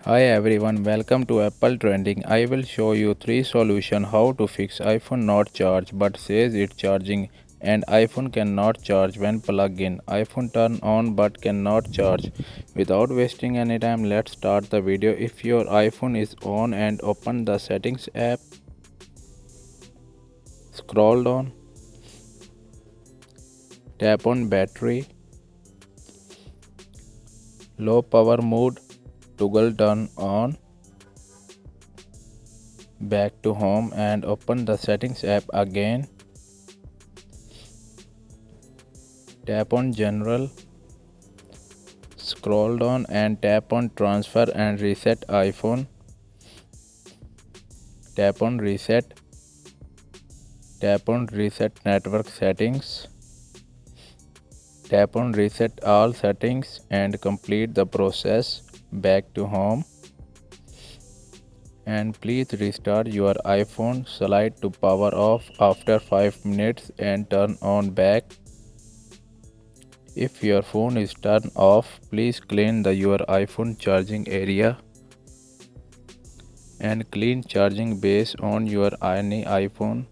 Hi everyone, welcome to Apple Trending. I will show you 3 solutions how to fix iPhone not charge but says it charging and iPhone cannot charge when plug in. iPhone turn on but cannot charge. Without wasting any time, let's start the video. If your iPhone is on and open the settings app, scroll down, tap on battery, low power mode, toggle turn on, back to home and open the settings app again. Tap on general, scroll down and tap on transfer and reset iPhone. Tap on reset. Tap on reset network settings. Tap on reset all settings and complete the process. Back to home. And please restart your iPhone. Slide to power off after 5 minutes and turn on back. If your phone is turned off, please clean your iPhone charging area and clean charging base on your any iPhone,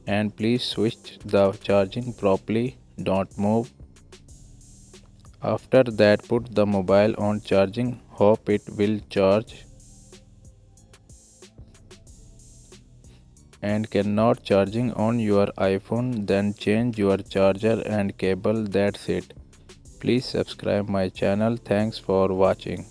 and please switch the charging properly, don't move. After that, put the mobile on charging, hope it will charge. And cannot charging on your iPhone, then change your charger and cable. That's it. Please subscribe my channel. Thanks for watching.